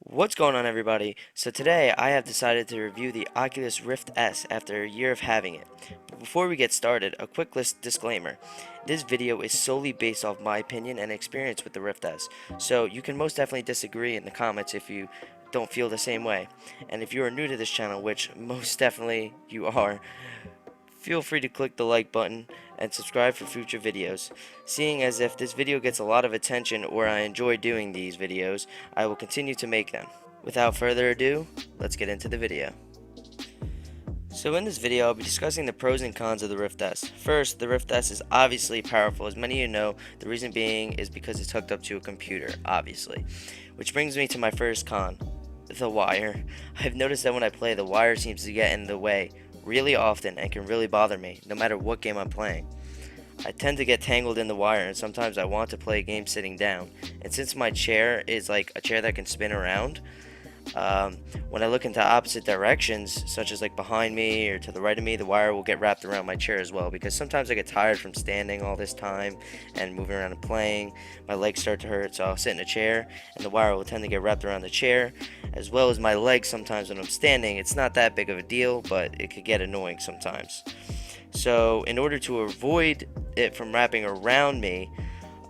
What's going on, everybody? So today I have decided to review the Oculus Rift S after a year of having it. But before we get started, a quick disclaimer. This video is solely based off my opinion and experience with the Rift S, so you can most definitely disagree in the comments if you don't feel the same way. And if you are new to this channel, which most definitely you are, feel free to click the like button and subscribe for future videos. Seeing as if this video gets a lot of attention or I enjoy doing these videos, I will continue to make them. Without further ado, let's get into the video. So in this video, I'll be discussing the pros and cons of the Rift S. First, the Rift S is obviously powerful. As many of you know, the reason being is because it's hooked up to a computer, obviously. Which brings me to my first con, the wire. I've noticed that when I play, the wire seems to get in the way really often and can really bother me, no matter what game I'm playing. I tend to get tangled in the wire, and sometimes I want to play a game sitting down. And since my chair is like a chair that can spin around, when I look into opposite directions, such as like behind me or to the right of me, the wire will get wrapped around my chair as well, because sometimes I get tired from standing all this time and moving around and playing. My legs start to hurt, so I'll sit in a chair and the wire will tend to get wrapped around the chair, as well as my legs. Sometimes when I'm standing, it's not that big of a deal, but it could get annoying sometimes. So in order to avoid it from wrapping around me,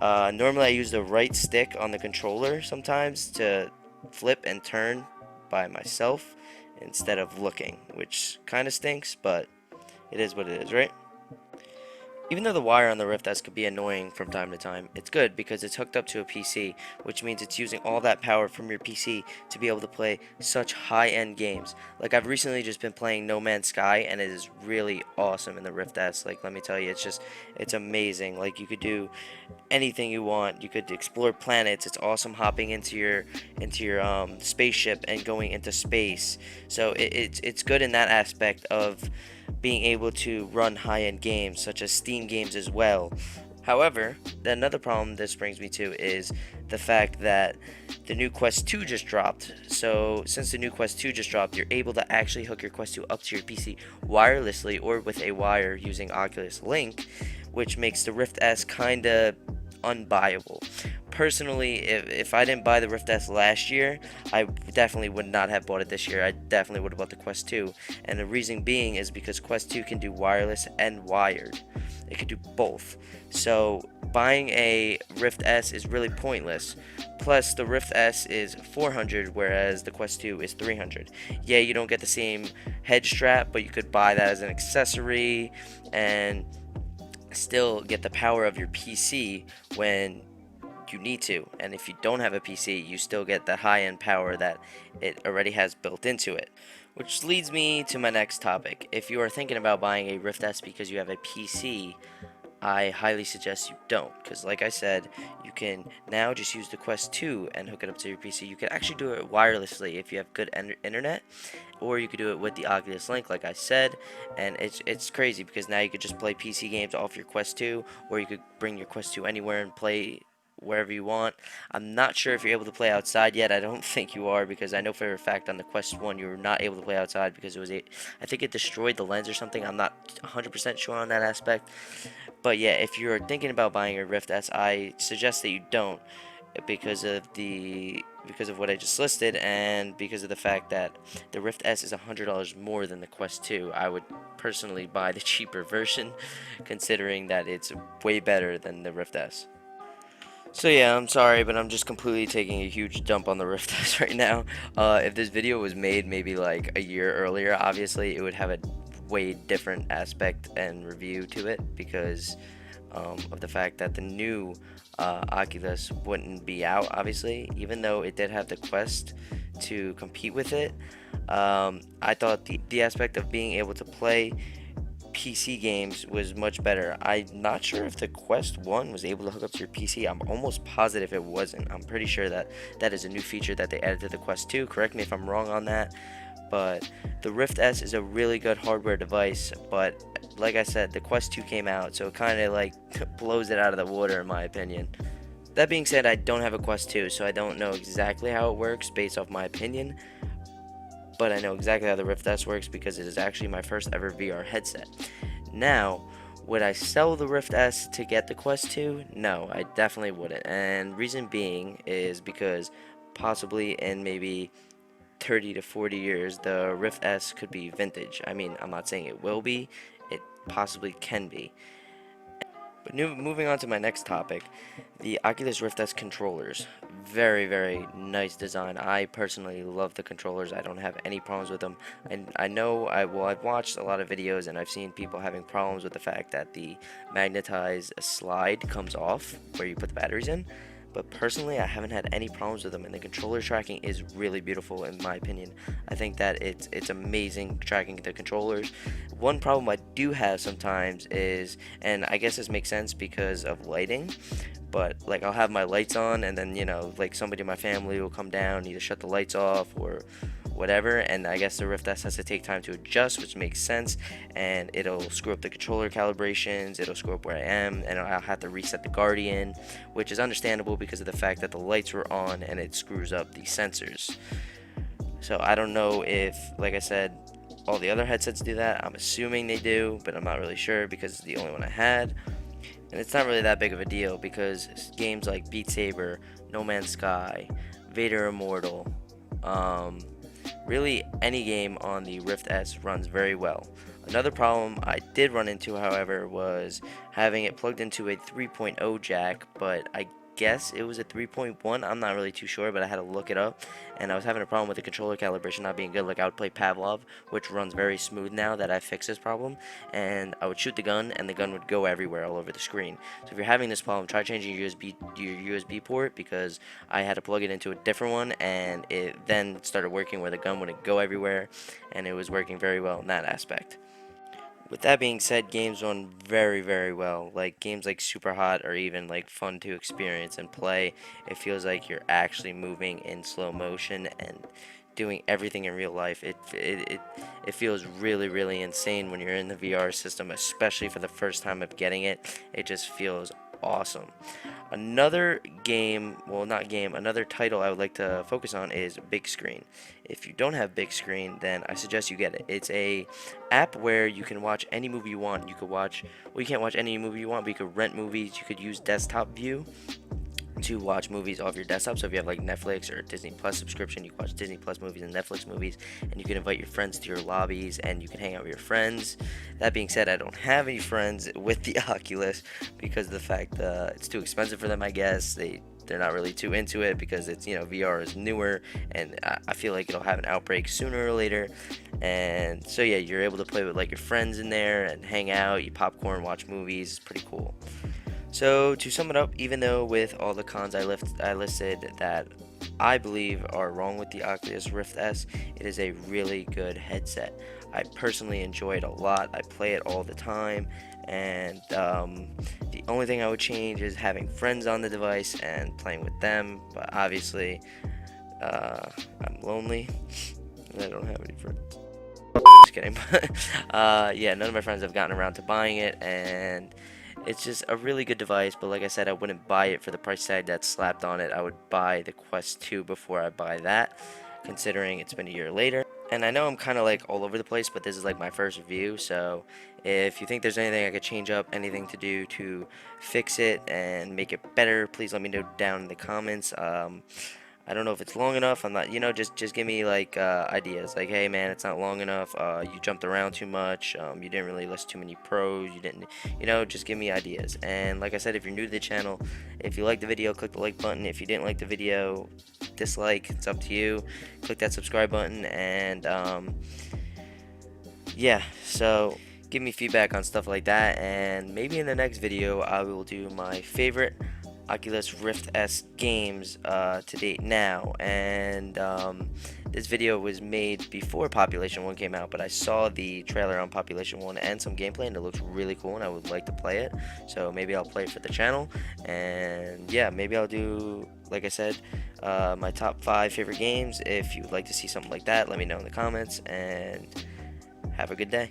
normally I use the right stick on the controller sometimes to flip and turn by myself instead of looking, which kind of stinks, but it is what it is, right? Even though the wire on the Rift S could be annoying from time to time, it's good because it's hooked up to a PC, which means it's using all that power from your PC to be able to play such high-end games. Like, I've recently just been playing No Man's Sky, and it is really awesome in the Rift S. Like, let me tell you, it's amazing. Like, you could do anything you want. You could explore planets. It's awesome hopping into your spaceship and going into space. So it's good in that aspect of being able to run high-end games such as Steam games as well. However, another problem this brings me to is the fact that the new Quest 2 just dropped. So since the new Quest 2 just dropped, you're able to actually hook your Quest 2 up to your PC wirelessly or with a wire using Oculus Link, which makes the Rift S kinda unbuyable. Personally, if I didn't buy the Rift S last year, I definitely would not have bought it this year. I definitely would have bought the Quest 2. And the reason being is because Quest 2 can do wireless and wired. It can do both. So buying a Rift S is really pointless. Plus, the Rift S is $400, whereas the Quest 2 is $300. Yeah, you don't get the same head strap, but you could buy that as an accessory and still get the power of your PC when you need to. And if you don't have a PC, you still get the high-end power that it already has built into it. Which leads me to my next topic. If you are thinking about buying a Rift S because you have a PC, I highly suggest you don't, because like I said, you can now just use the Quest 2 and hook it up to your PC. You can actually do it wirelessly if you have good internet, or you could do it with the Oculus Link like I said, and it's crazy because now you could just play PC games off your Quest 2, or you could bring your Quest 2 anywhere and play wherever you want. I'm not sure if you're able to play outside yet. I don't think you are, because I know for a fact on the Quest 1 you were not able to play outside because I think it destroyed the lens or something. I'm not 100% sure on that aspect. But yeah, if you're thinking about buying a Rift S, I suggest that you don't, because of what I just listed, and because of the fact that the Rift S is $100 more than the Quest 2. I would personally buy the cheaper version, considering that it's way better than the Rift S. So yeah, I'm sorry, but I'm just completely taking a huge dump on the Rift S right now. If this video was made maybe like a year earlier, obviously it would have a way different aspect and review to it, because of the fact that the new Oculus wouldn't be out, obviously, even though it did have the Quest to compete with it. I thought the aspect of being able to play PC games was much better. I'm not sure if the Quest 1 was able to hook up to your PC. I'm almost positive it wasn't. I'm pretty sure that that is a new feature that they added to the Quest 2. Correct me if I'm wrong on that. But the Rift S is a really good hardware device, but like I said, the Quest 2 came out, so it kind of like blows it out of the water in my opinion. That being said, I don't have a Quest 2, so I don't know exactly how it works based off my opinion, but I know exactly how the Rift S works because it is actually my first ever VR headset. Now, would I sell the Rift S to get the Quest 2? No, I definitely wouldn't. And reason being is because possibly in maybe 30 to 40 years, the Rift S could be vintage. I mean, I'm not saying it will be, it possibly can be. But moving on to my next topic, the Oculus Rift S controllers. Very, very nice design. I personally love the controllers. I don't have any problems with them. And I know, I've watched a lot of videos and I've seen people having problems with the fact that the magnetized slide comes off where you put the batteries in. But personally, I haven't had any problems with them, and the controller tracking is really beautiful in my opinion. I think that it's amazing tracking the controllers. One problem I do have sometimes is, and I guess this makes sense because of lighting, but like I'll have my lights on and then like somebody in my family will come down, either shut the lights off or whatever, and I guess the Rift S has to take time to adjust, which makes sense, and it'll screw up the controller calibrations, it'll screw up where I am, and I'll have to reset the Guardian, which is understandable because of the fact that the lights were on and it screws up the sensors. So I don't know if, like I said, all the other headsets do that. I'm assuming they do, but I'm not really sure because it's the only one I had. And it's not really that big of a deal because games like Beat Saber, No Man's Sky, Vader Immortal, really any game on the Rift S runs very well. Another problem I did run into, however, was having it plugged into a 3.0 jack, but I guess it was a 3.1. I'm not really too sure, but I had to look it up, and I was having a problem with the controller calibration not being good. Like I would play Pavlov, which runs very smooth now that I fixed this problem, and I would shoot the gun and the gun would go everywhere all over the screen. So if you're having this problem, try changing your USB port, because I had to plug it into a different one and it then started working where the gun wouldn't go everywhere, and it was working very well in that aspect. With that being said, games run very, very well. Like games like Super Hot are even like fun to experience and play. It feels like you're actually moving in slow motion and doing everything in real life. It feels really, really insane when you're in the VR system, especially for the first time of getting it. It just feels awesome. Another game, well, not game, another title I would like to focus on is Big Screen. If you don't have Big Screen, then I suggest you get it. It's a app where you can watch any movie you want. You could watch, well, you can't watch any movie you want, but you could rent movies. You could use desktop view to watch movies off your desktop. So if you have like Netflix or Disney Plus subscription, you can watch Disney Plus movies and Netflix movies, and you can invite your friends to your lobbies and you can hang out with your friends. That being said, I don't have any friends with the Oculus because of the fact it's too expensive for them. I guess they're not really too into it because it's, VR is newer, and I feel like it'll have an outbreak sooner or later. And so yeah, you're able to play with like your friends in there and hang out, eat popcorn, watch movies. It's pretty cool. So to sum it up, even though with all the cons I listed that I believe are wrong with the Oculus Rift S, it is a really good headset. I personally enjoy it a lot. I play it all the time, and the only thing I would change is having friends on the device and playing with them. But obviously, I'm lonely and I don't have any friends. Just kidding. Yeah, none of my friends have gotten around to buying it, and it's just a really good device. But like I said, I wouldn't buy it for the price tag that's slapped on it. I would buy the Quest 2 before I buy that, considering it's been a year later. And I know I'm kind of like all over the place, but this is like my first review, so if you think there's anything I could change up, anything to do to fix it and make it better, please let me know down in the comments. I don't know if it's long enough. I'm not, just give me like ideas. Like, hey man, it's not long enough. You jumped around too much. You didn't really list too many pros. You didn't, just give me ideas. And like I said, if you're new to the channel, if you like the video, click the like button. If you didn't like the video, dislike. It's up to you. Click that subscribe button, and yeah. So give me feedback on stuff like that, and maybe in the next video I will do my favorite Oculus Rift S games to date now. And this video was made before Population 1 came out, but I saw the trailer on Population 1 and some gameplay, and it looks really cool, and I would like to play it. So maybe I'll play it for the channel, and yeah, maybe I'll do, like I said, my top 5 favorite games. If you would like to see something like that, let me know in the comments, and have a good day.